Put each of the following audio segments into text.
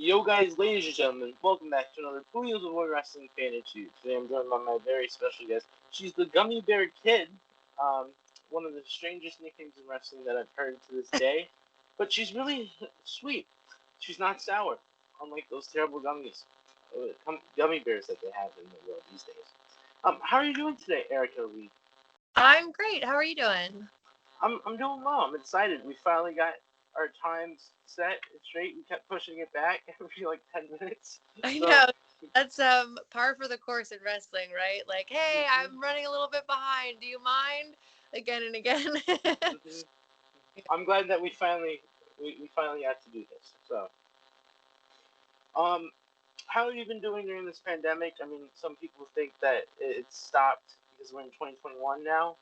Yo guys, ladies and gentlemen, welcome back to another Two Wheels of War Wrestling Fan Issue. Today I'm joined by my very special guest. She's the Gummy Bear Kid, um, one of the strangest nicknames in wrestling that I've heard to this day. But she's really sweet. She's not sour, unlike those terrible gummy bears that they have in the world these days. How are you doing today, Erica Lee? I'm great. How are you doing? I'm doing well. I'm excited. We finally got our times set straight. We kept pushing it back every like 10 minutes. I So know that's par for the course in wrestling, right? Like, hey, mhm, I'm running a little bit behind. Do you mind? Again and again. mhm. I'm glad that we finally got to do this. So, um, how have you been doing during this pandemic? I mean, some people think that it stopped because we're in 2021 now,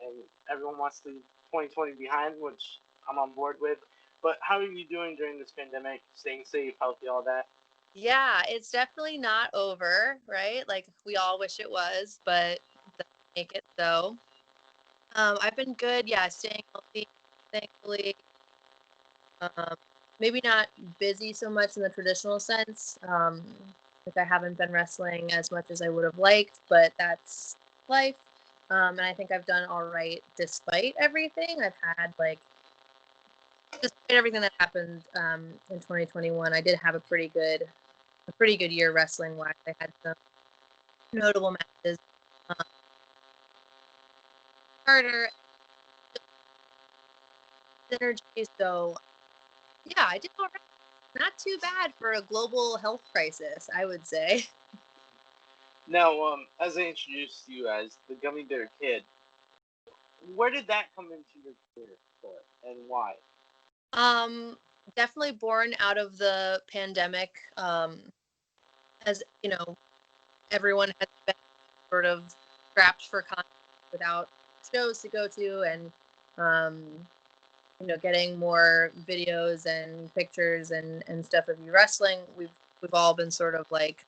and everyone wants to leave 2020 behind, which I'm on board with. But how are you doing during this pandemic? Staying safe, healthy, all that. Yeah, it's definitely not over, right? Like we all wish it was, but doesn't make it so. I've been good. Yeah, staying healthy, thankfully. Um, maybe not busy so much in the traditional sense. Like I haven't been wrestling as much as I would have liked, but that's life. And I think I've done all right despite everything. I've had like despite everything that happened in 2021, I did have a pretty good year wrestling wise. I had some notable matches. Um, Carter, Synergy. So yeah, I did all right. Not too bad for a global health crisis, I would say. Now, as I introduced you as the Gummy Bear Kid, where did that come into your career for, and why? Um, Definitely born out of the pandemic. As you know, everyone has been sort of strapped for content without shows to go to, and um, getting more videos and pictures and stuff of you wrestling. We've all been sort of like,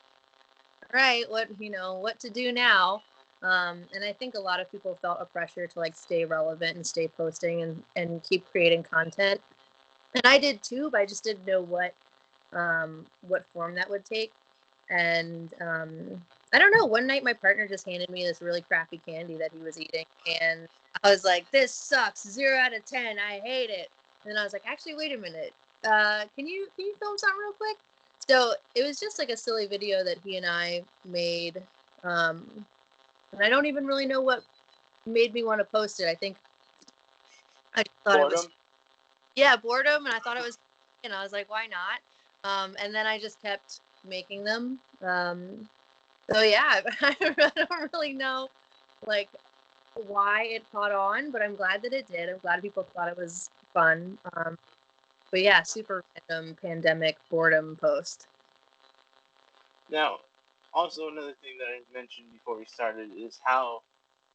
all right, what to do now? And I think a lot of people felt a pressure to like stay relevant and stay posting and keep creating content. And I did too, but I just didn't know what form that would take. And I don't know. One night, my partner just handed me this really crappy candy that he was eating, and I was like, "This sucks. 0 out of 10. I hate it." And then I was like, "Actually, wait a minute. Can you film something real quick?" So it was just like a silly video that he and I made, um, and I don't even really know what made me want to post it. I think I just thought it was Boredom. yeah, boredom, and I thought it was, and I was like, why not? And then I just kept making them. So yeah, I don't really know like why it caught on, but I'm glad that it did. I'm glad people thought it was fun. But yeah, super random pandemic boredom post. Now, also another thing that I mentioned before we started is how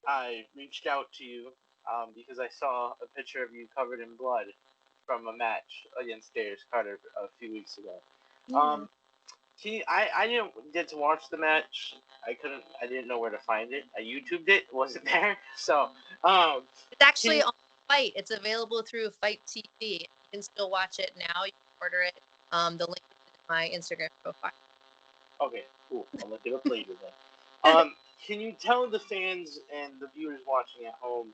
I reached out to you because I saw a picture of you covered in blood from a match against Darius Carter a few weeks ago. Yeah, Um, I didn't get to watch the match. I didn't know where to find it. I YouTubed it. It wasn't there. So, um, it's can actually you? on Fight. It's available through Fight TV. You can still watch it now. You can order it. The link is in my Instagram profile. Okay, cool. I'll look it up later then. Can you tell the fans and the viewers watching at home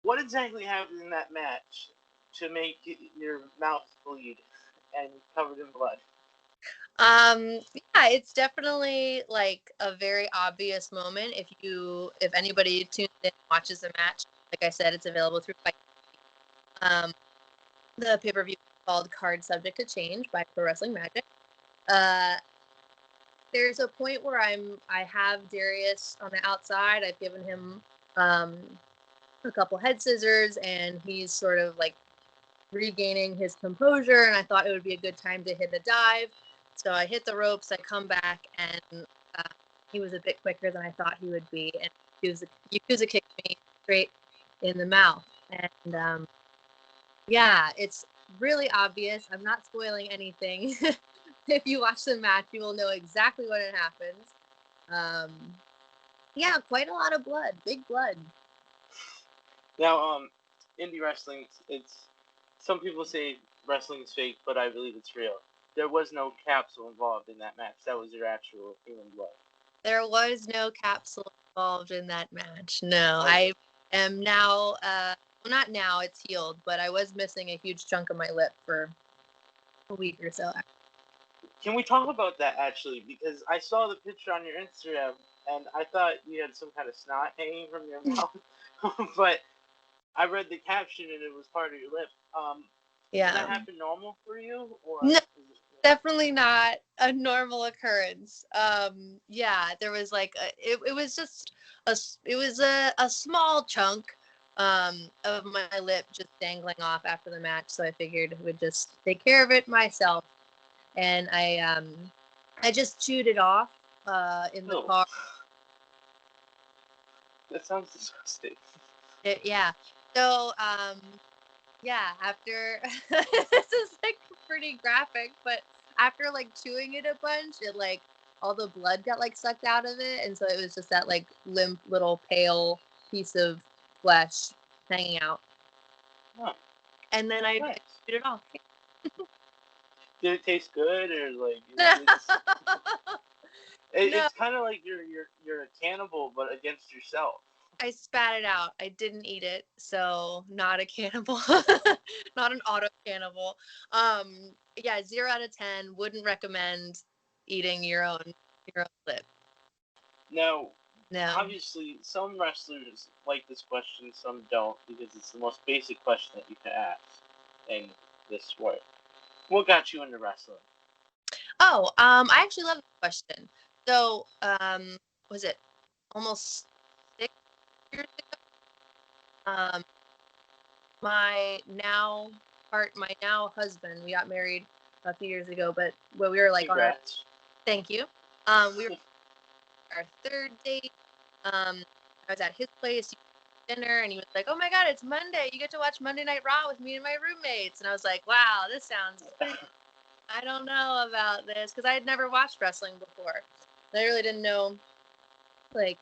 what exactly happened in that match to make your mouth bleed and covered in blood? Yeah, it's definitely like a very obvious moment. If anybody tunes in and watches the match, like I said, it's available through Fight. Um, the pay per view is called Card Subject to Change by Pro Wrestling Magic. Uh, there's a point where I have Darius on the outside. I've given him um a couple head scissors, and he's sort of like regaining his composure, and I thought it would be a good time to hit a dive. So I hit the ropes, I come back, and uh, he was a bit quicker than I thought he would be, and Yakuza kicked me straight in the mouth. And yeah, it's really obvious. I'm not spoiling anything. If you watch the match, you will know exactly what it happens. Um, yeah, quite a lot of blood, big blood. Now, indie wrestling, it's some people say wrestling is fake, but I believe it's real. there was no capsule involved in that match. That was your actual human blood. There was no capsule involved in that match. No, Okay. I am now, well, not now, it's healed, but I was missing a huge chunk of my lip for a week or so. Can we talk about that actually? Because I saw the picture on your Instagram and I thought you had some kind of snot hanging from your mouth, but I read the caption and it was part of your lip. Does that Yeah. happen normal for you, or No, is it? definitely not a normal occurrence. Yeah, there was like it was just it was a small chunk of my lip just dangling off after the match, so I figured I would just take care of it myself. And I just chewed it off in the No, car. that sounds disgusting. Yeah. So yeah, after this is like pretty graphic, but after like chewing it a bunch, it like all the blood got like sucked out of it, and so it was just that like limp little pale piece of flesh hanging out. Huh, And then I nice. chewed it off. Did it taste good, or like No, no, it's kind of like you're a cannibal, but against yourself. I spat it out. I didn't eat it, so not a cannibal, not an auto cannibal. Yeah, 0 out of 10. Wouldn't recommend eating your own lip. Now, No. obviously, some wrestlers like this question, some don't, because it's the most basic question that you can ask in this sport. What got you into wrestling? Oh, I actually love the question. So, was it almost 6 years ago? Um, my now husband, we got married a few years ago, but when we were like on our, Congrats. thank you. We were on our third date. I was at his place dinner, and he was like, "Oh my God, it's Monday! You get to watch Monday Night Raw with me and my roommates." And I was like, "Wow, this sounds pretty." I don't know about this because I had never watched wrestling before. I really didn't know, like,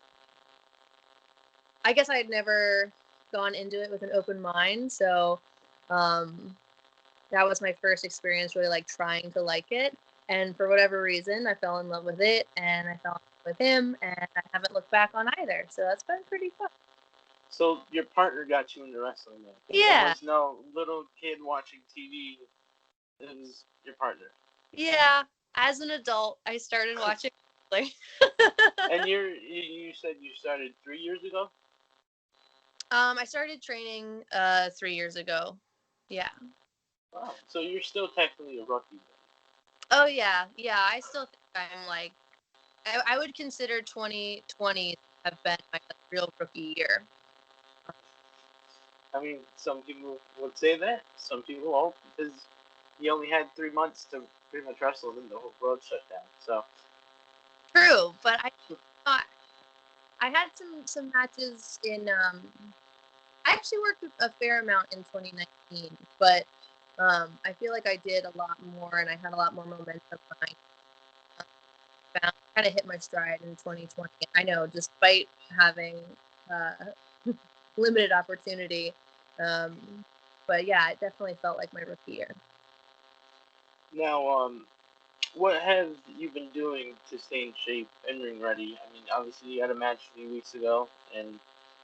I guess I had never gone into it with an open mind. So um, that was my first experience really like trying to like it. And for whatever reason, I fell in love with it and I fell in love with him and I haven't looked back on either. So that's been pretty fun. So your partner got you into wrestling then? It Yeah. was no little kid watching TV. It was your partner. Yeah. As an adult, I started watching wrestling. And you said you started 3 years ago. I started training 3 years ago. Yeah. Wow. So you're still technically a rookie then. Oh yeah, yeah. I still think I'm like I would consider 2020 have been my real rookie year. I mean, some people would say that. Some people won't because you only had 3 months to pretty much wrestle, and the whole world shut down. So True, but thought I had some matches in I actually worked a fair amount in 2019, but I feel like I did a lot more and I had a lot more momentum behind. Found kind of hit my stride in 2020. I know, despite having uh, limited opportunity, um, but yeah, it definitely felt like my rookie year. now, what have you been doing to stay in shape and ring ready? I mean, obviously you had a match a few weeks ago and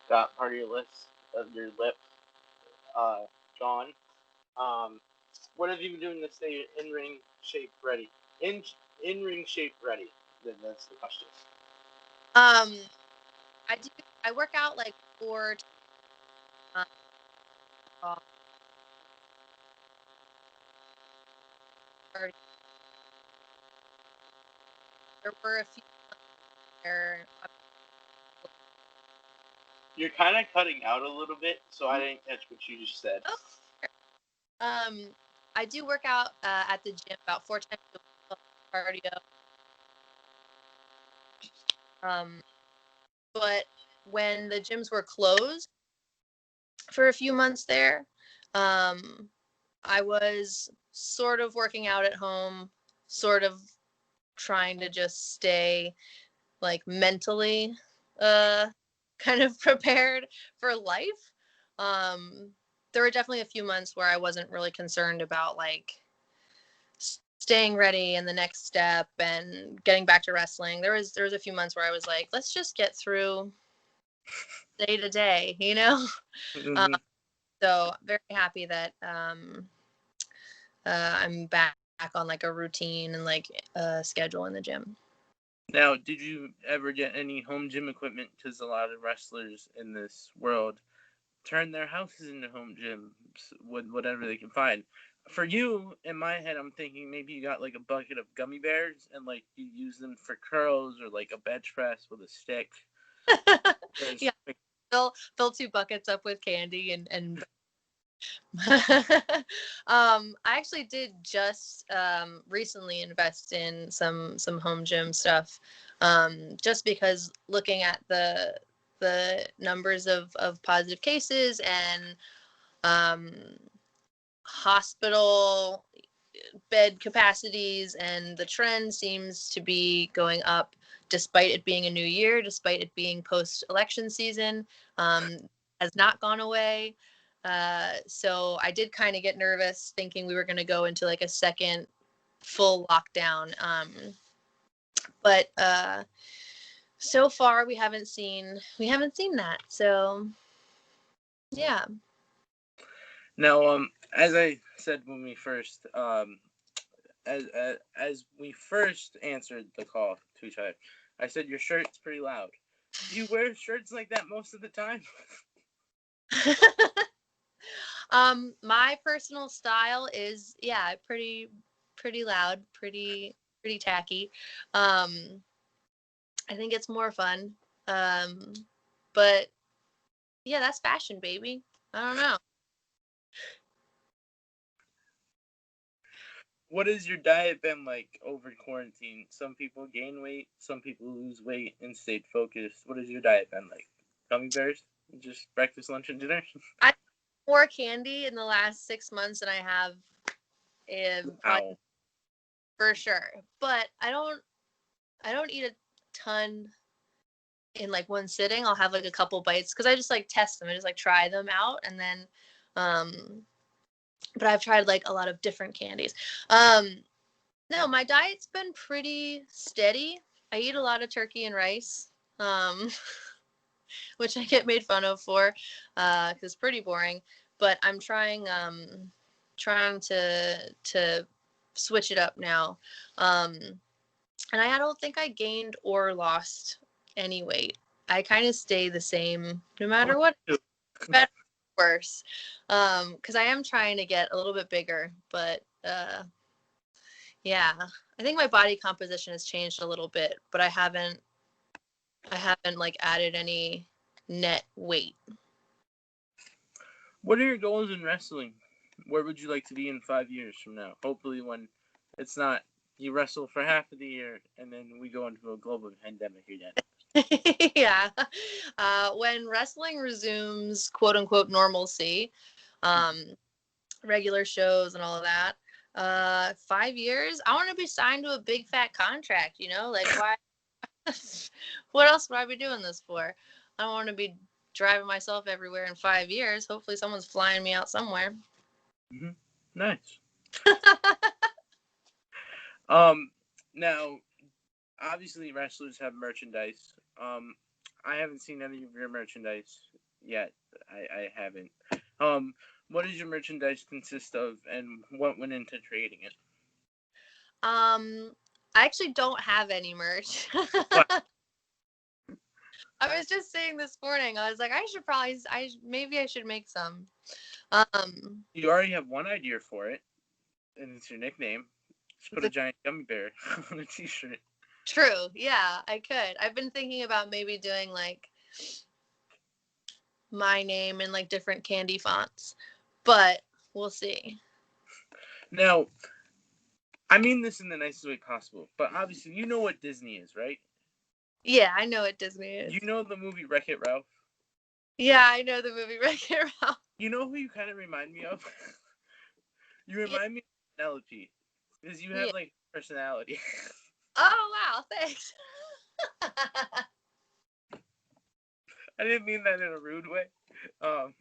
got part of your lip, uh, gone. Um, what have you been doing to stay in ring shape ready? In ring shape ready. That's the question. Um, I work out like 4 times a week. There were a few there. You're kind of cutting out a little bit, so I didn't catch what you just said. Oh, um, I do work out at the gym about 4 times a week, cardio. Um, but when the gyms were closed for a few months there, um, I was sort of working out at home, sort of trying to just stay like mentally uh kind of prepared for life. Um there were definitely a few months where I wasn't really concerned about like staying ready and the next step and getting back to wrestling. There was a few months where I was like, let's just get through day to day, you know. Mm-hmm. So very happy that I'm back on like a routine and like schedule in the gym. Now, did you ever get any home gym equipment? Because a lot of wrestlers in this world turn their houses into home gyms with whatever they can find. For you, in my head, I'm thinking maybe you got like a bucket of gummy bears and like you use them for curls or like a bench press with a stick. Yeah, Like, fill two buckets up with candy and I actually did just recently invest in some home gym stuff, just because looking at the numbers of positive cases and um, hospital bed capacities, and the trend seems to be going up despite it being a new year, despite it being post-election season, um, has not gone away. So I did kind of get nervous thinking we were going to go into like a second full lockdown. But so far we haven't seen that. So yeah. now, as I said when we first, as we first answered the call to each other, I said your shirt's pretty loud. Do you wear shirts like that most of the time? My personal style is, yeah, pretty loud, pretty tacky. Um, I think it's more fun. Um, but yeah, that's fashion, baby. I don't know. What has your diet been like over quarantine? Some people gain weight, some people lose weight and stayed focused. What has your diet been like? Gummy bears? Just breakfast, lunch, and dinner? I more candy in the last 6 months than I have in probably Wow. for sure. But I don't eat a ton in like one sitting. I'll have like a couple bites because I just like test them. I just like try them out and then um but I've tried like a lot of different candies. Um no, my diet's been pretty steady. I eat a lot of turkey and rice. Um which I get made fun of for cuz it's pretty boring, but I'm trying to switch it up now. Um and I don't think I gained or lost any weight. I kind of stay the same no matter what, better or worse. Because I am trying to get a little bit bigger, but yeah, I think my body composition has changed a little bit, but I haven't like added any net weight. What are your goals in wrestling? Where would you like to be in 5 years from now? Hopefully, when it's not you wrestle for half of the year and then we go into a global pandemic again. Yeah. When wrestling resumes quote unquote normalcy, um, regular shows and all of that, 5 years, I want to be signed to a big fat contract, like why what else would I be doing this for? I don't want to be driving myself everywhere in 5 years. Hopefully someone's flying me out somewhere. Mm-hmm. Nice. Um, Now, obviously, wrestlers have merchandise. I haven't seen any of your merchandise yet. I haven't. Um, what does your merchandise consist of, and what went into creating it? um I actually don't have any merch. What? I was just saying this morning, I was like, maybe I should make some. You already have one idea for it, and it's your nickname. Just put a The giant gummy bear on a t-shirt. True. Yeah, I could. I've been thinking about maybe doing like my name in like different candy fonts, but we'll see. Now, I mean this in the nicest way possible, but obviously, you know what Disney is, right? Yeah, I know what Disney You is. know the movie Wreck-It Ralph? Yeah, I know the movie Wreck-It Ralph. You know who you kind of remind me of? You Yeah, remind me of Penelope, because you yeah. have like personality. Oh wow, thanks. I didn't mean that in a rude way. Um,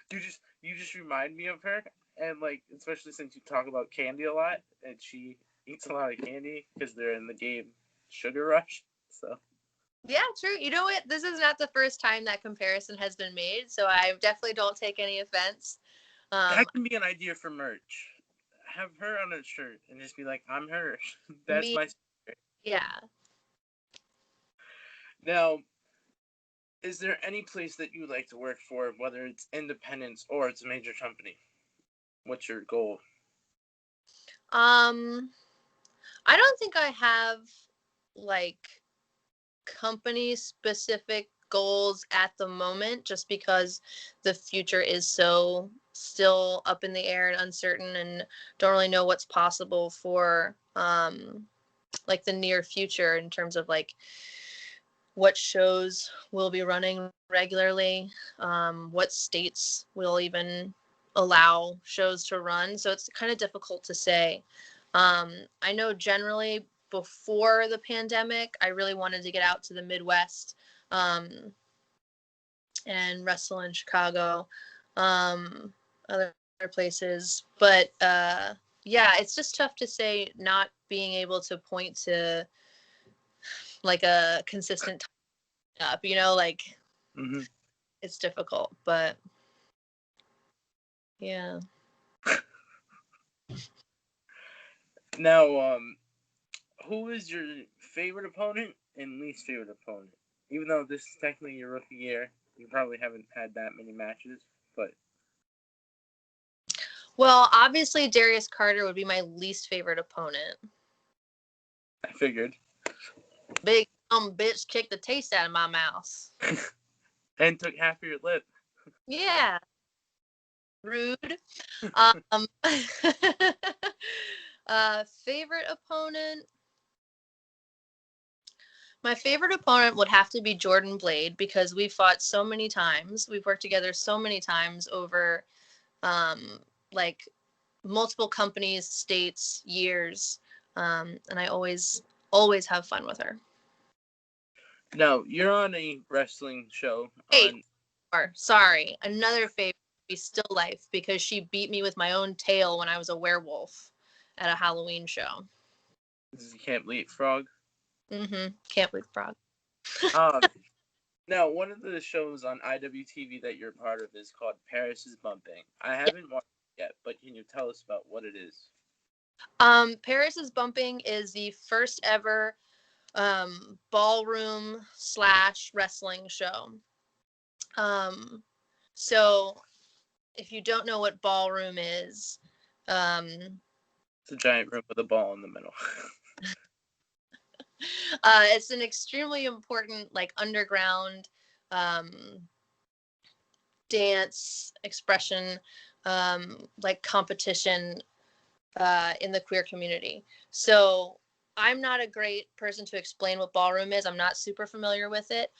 you just remind me of her, and like especially since you talk about candy a lot, and she eats a lot of candy because they're in the game Sugar Rush. So Yeah, true. You know what? This is not the first time that comparison has been made, so I definitely don't take any offense. that can be an idea for merch. Have her on a shirt and just be like, "I'm her." That's Me, my secret. yeah. Now, is there any place that you would like to work for, whether it's independence or it's a major company? What's your goal? Um, I don't think I have like company specific goals at the moment, just because the future is so still up in the air and uncertain, and don't really know what's possible for like the near future in terms of like what shows will be running regularly, what states will even allow shows to run. So it's kind of difficult to say. I know generally before the pandemic, I really wanted to get out to the Midwest um, and wrestle in Chicago, other places. But yeah, it's just tough to say, not being able to point to like a consistent up, like Mm-hmm. it's difficult, but yeah. Now, who is your favorite opponent and least favorite opponent? Even though this is technically your rookie year, you probably haven't had that many matches, but Well, obviously Darius Carter would be my least favorite opponent. I figured. Big bitch kicked the taste out of my mouth. And took half of your lip. Yeah. Rude. Um favorite opponent. My favorite opponent would have to be Jordan Blade, because we fought so many times. We've worked together so many times over like multiple companies, states, years. And I always have fun with her. Now, you're on a wrestling show Hey, on. sorry, another favorite would be Still Life, because she beat me with my own tail when I was a werewolf at a Halloween show. This is Camp Leapfrog. Can't believe frog. Um, Now, one of the shows on IWTV that you're part of is called Paris is Bumping. I Yeah. haven't watched it yet, but can you tell us about what it is? Paris is Bumping is the first ever ballroom / wrestling show. So if you don't know what ballroom is, um, It's a giant room with a ball in the middle. it's an extremely important like underground um, dance expression, like competition in the queer community. So I'm not a great person to explain what ballroom is. I'm not super familiar with it.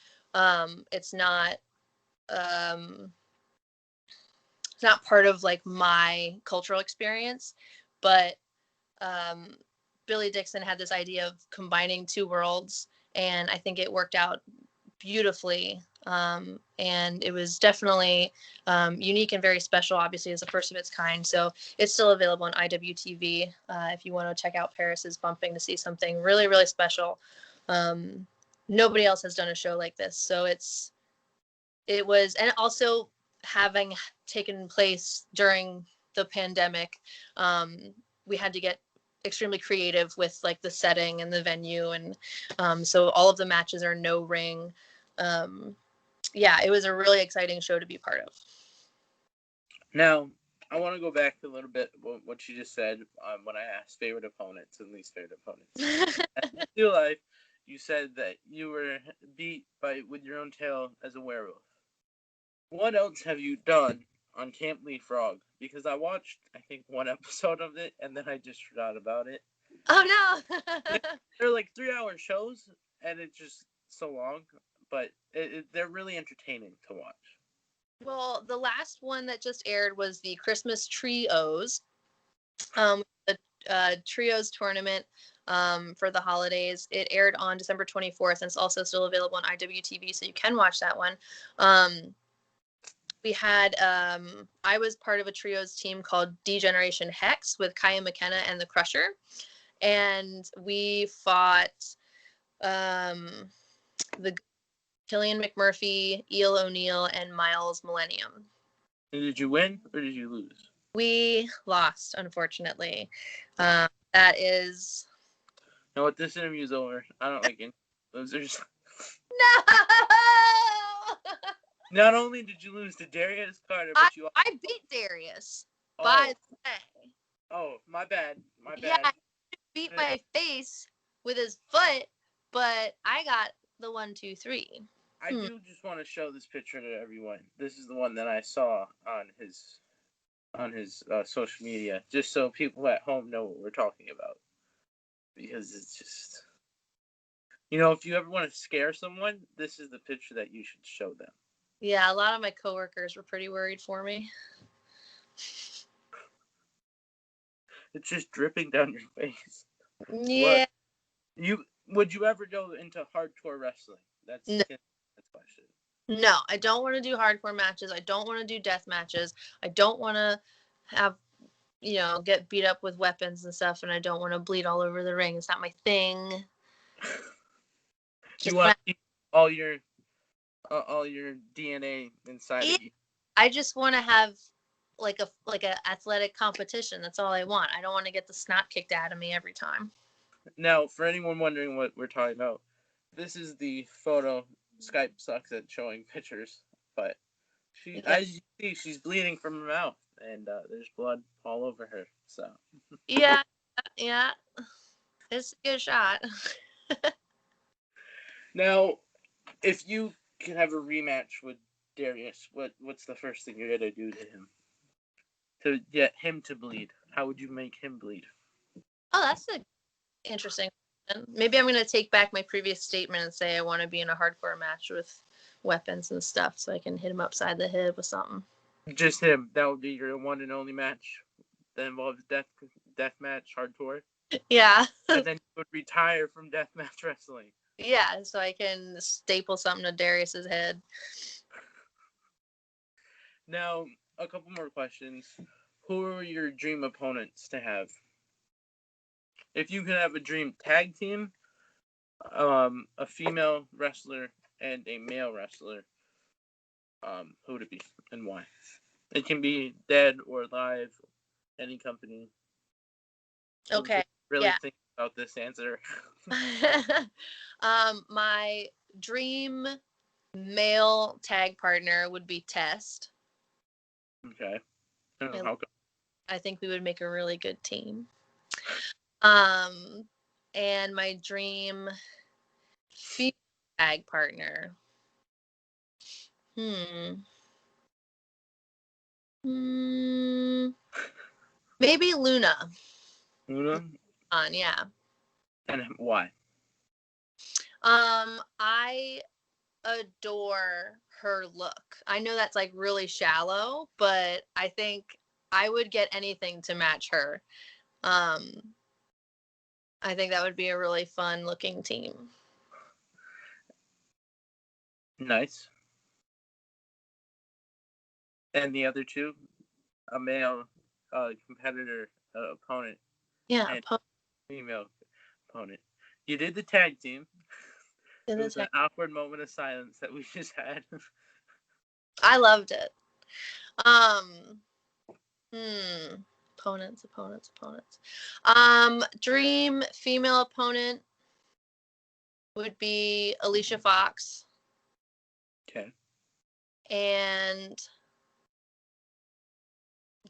It's not um, it's not part of like my cultural experience, but um, Billy Dixon had this idea of combining two worlds, and I think it worked out beautifully. And it was definitely unique and very special, obviously, as a first of its kind. So it's still available on IWTV if you want to check out Paris's Bumping to see something really, really special. Nobody else has done a show like this. So it was, and also having taken place during the pandemic, we had to get extremely creative with like the setting and the venue, and so all of the matches are no ring. Yeah, it was a really exciting show to be part of. Now, I want to go back a little bit what you just said when I asked favorite opponents and least favorite opponents. In real life, you said that you were beat with your own tail as a werewolf. What else have you done on Camp Leapfrog? Because I watched, I think, one episode of it, and then I just forgot about it. Oh no. They're like 3-hour shows, and it's just so long, but they're really entertaining to watch. Well, the last one that just aired was the Christmas Trios, the Trios tournament for the holidays. It aired on December 24th, and it's also still available on IWTV, so you can watch that one. We had I was part of a trios team called D Generation Hex with Kaya McKenna and the Crusher, and we fought the Killian McMurphy, Eel O'Neill, and Miles Millennium. And did you win or did you lose? We lost, unfortunately. That is... You know what? This interview's over. I don't like any losers. No! Not only did you lose to Darius Carter, but you... I beat Darius, by the way. Oh, my bad. My Yeah, bad. he beat my face with his foot, but I got the 1, 2, 3. I do just want to show this picture to everyone. This is the one that I saw on his social media, just so people at home know what we're talking about. Because it's just, if you ever want to scare someone, this is the picture that you should show them. Yeah, a lot of my coworkers were pretty worried for me. It's just dripping down your face. Yeah. Would you ever go into hardcore wrestling? That's No. the question. No, I don't want to do hardcore matches. I don't want to do death matches. I don't want to have, get beat up with weapons and stuff, and I don't want to bleed all over the ring. It's not my thing. You want to keep all your DNA inside of you. I just want to have like a athletic competition. That's all I want. I don't want to get the snot kicked out of me every time. Now, for anyone wondering what we're talking about, this is the photo. Skype sucks at showing pictures, but as you see, she's bleeding from her mouth, and there's blood all over her. So yeah, it's a good shot. Now, if you could have a rematch with Darius, what's the first thing you're gonna do to him to get him to bleed? How would you make him bleed? Oh, that's an interesting question. Maybe I'm going to take back my previous statement and say I want to be in a hardcore match with weapons and stuff so I can hit him upside the head with something. Just him. That would be your one and only match that involves death match, hardcore. Yeah. And then you would retire from deathmatch wrestling. Yeah, so I can staple something to Darius's head. Now, a couple more questions. Who are your dream opponents to have? If you could have a dream tag team, a female wrestler and a male wrestler, who would it be and why? It can be dead or alive, any company. Okay. Really think about this answer. My dream male tag partner would be Test. Okay. I think we would make a really good team. And my dream female tag partner. Maybe Luna. Luna? Yeah. And why? I adore her look. I know that's like really shallow, but I think I would get anything to match her. I think that would be a really fun looking team. Nice. And the other two, a male competitor opponent. Yeah, and female opponent. You did the tag team. It was an awkward moment of silence that we just had. I loved it. Opponents. Dream female opponent would be Alicia Fox. Okay. And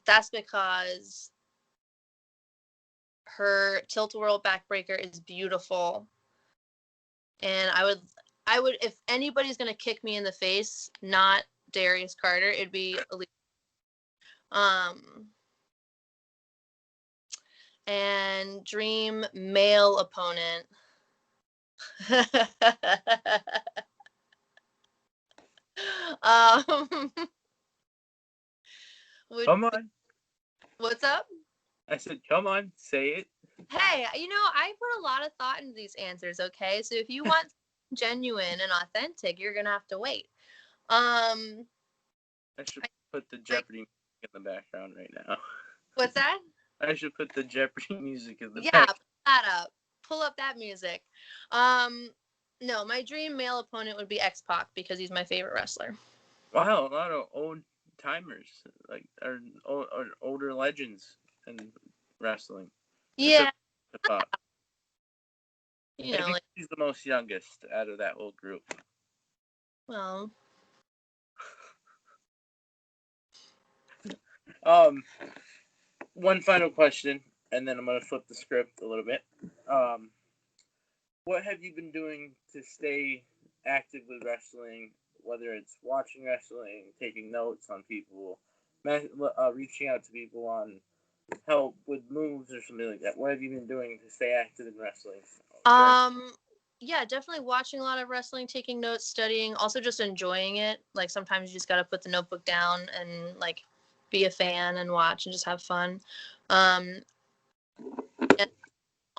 that's because her tilt-a-whirl backbreaker is beautiful. And I would, if anybody's going to kick me in the face, not Darius Carter, it'd be Alicia. And dream male opponent. Come on. What's up? I said, come on, say it. Hey, I put a lot of thought into these answers, okay? So if you want genuine and authentic, you're going to have to wait. I should put the Jeopardy music in the background right now. What's that? I should put the Jeopardy music in the Yeah, background. that up. Pull up that music. No, my dream male opponent would be X-Pac because he's my favorite wrestler. Wow, a lot of old timers, like or older legends in wrestling. Yeah, I you know, think like, he's the most youngest out of that whole group. well, One final question, and then I'm gonna flip the script a little bit. What have you been doing to stay active with wrestling? Whether it's watching wrestling, taking notes on people, reaching out to people on help with moves or something like that. What have you been doing to stay active in wrestling? yeah, definitely watching a lot of wrestling, taking notes, studying, also just enjoying it. Like sometimes you just gotta put the notebook down and like be a fan and watch and just have fun. And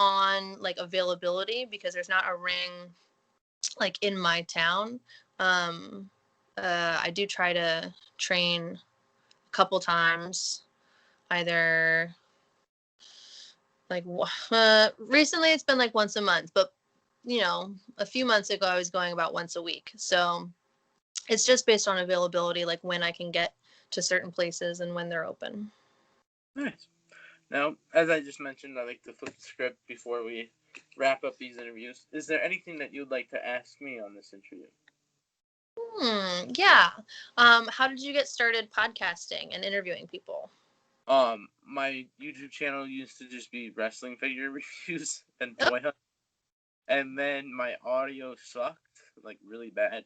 on like availability because there's not a ring like in my town. I do try to train a couple times, either like recently it's been like once a month, but you know, a few months ago I was going about once a week. So it's just based on availability, like when I can get to certain places and when they're open. Nice. Now, as I just mentioned, I like to flip the script before we wrap up these interviews. Is there anything that you'd like to ask me on this interview? Yeah. How did you get started podcasting and interviewing people? My YouTube channel used to just be wrestling figure reviews and toy hunt, and then my audio sucked like really bad,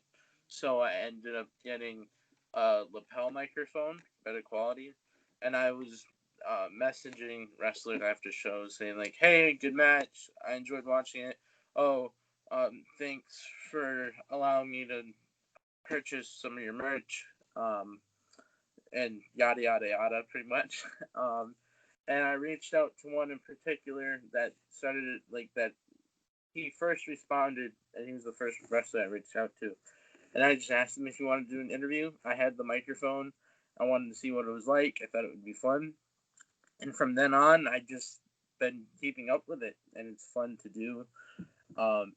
so I ended up getting a lapel microphone, better quality, and I was messaging wrestlers after shows saying like, "Hey, good match. I enjoyed watching it. Oh, thanks for allowing me to purchase some of your merch." And yada yada yada, pretty much. And I reached out to one in particular that started it like that. He first responded, and he was the first wrestler I reached out to. And I just asked him if he wanted to do an interview. I had the microphone. I wanted to see what it was like. I thought it would be fun. And from then on, I just been keeping up with it, and it's fun to do.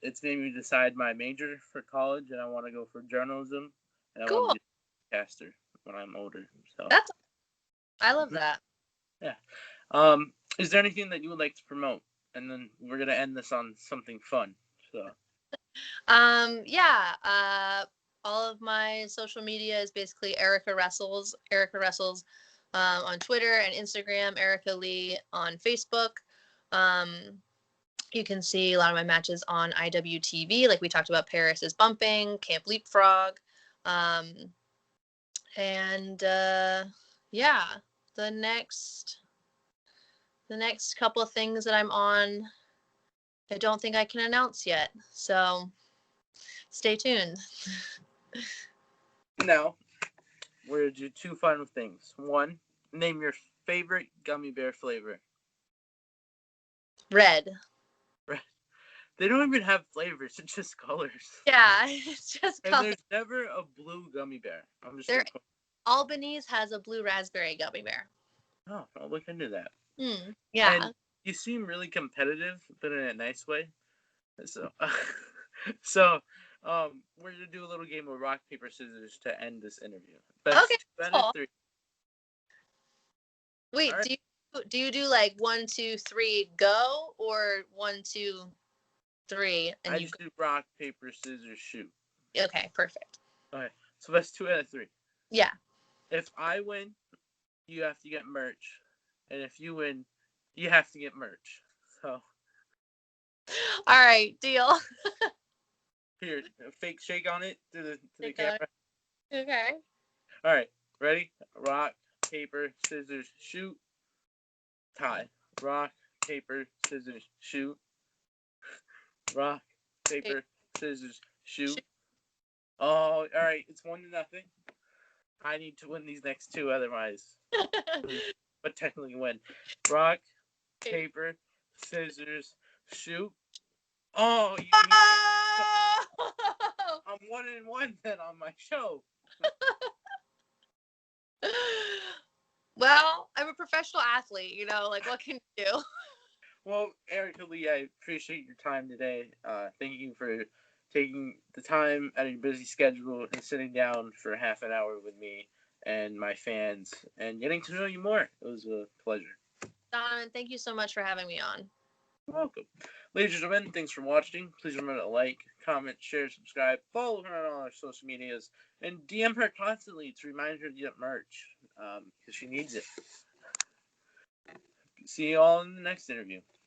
It's made me decide my major for college, and I want to go for journalism, and I want Cool. to be a podcaster when I'm older. So I love that. yeah. Is there anything that you would like to promote? And then we're gonna end this on something fun. So Yeah. All of my social media is basically Erica Wrestles. Erica Wrestles on Twitter and Instagram. Erica Leigh on Facebook. Um, you can see a lot of my matches on IWTV, like we talked about. Paris is Bumping, Camp Leapfrog, um, and yeah, the next couple of things that I'm on, I don't think I can announce yet. So stay tuned. now we're gonna do two final things. One, name your favorite gummy bear flavor. Red. Right. They don't even have flavors; it's just colors. Yeah, it's just And color. there's never a blue gummy bear. I'm just There, gonna. Albany's has a blue raspberry gummy bear. Oh, I'll look into that. Yeah. And you seem really competitive, but in a nice way. So, so we're gonna do a little game of rock paper scissors to end this interview. Best Okay. two out of Cool. three. Wait, All right. do you do like 1, 2, 3, go, or 1, 2, 3 and I you just do rock paper scissors shoot. go? Okay, perfect. Okay. So best two out of three. Yeah. If I win, you have to get merch, and if you win, you have to get merch. So All right, deal. here, a fake shake on it to the camera. Okay. All right, ready? Rock, paper, scissors, shoot. Tie. Rock, paper, scissors, shoot. Rock, paper, scissors, shoot. Oh, all right. It's 1-0. I need to win these next two, otherwise, but technically win. Rock, paper, scissors, shoot. Oh, I'm 1-1 then on my show. Well, I'm a professional athlete, like what can you do? Well, Erica Leigh, I appreciate your time today. Thank you for taking the time out of your busy schedule and sitting down for half an hour with me and my fans and getting to know you more. It was a pleasure. Donovan, thank you so much for having me on. You're welcome. Ladies and gentlemen, thanks for watching. Please remember to like, comment, share, subscribe, follow her on all our social medias, and DM her constantly to remind her to get merch because she needs it. See you all in the next interview.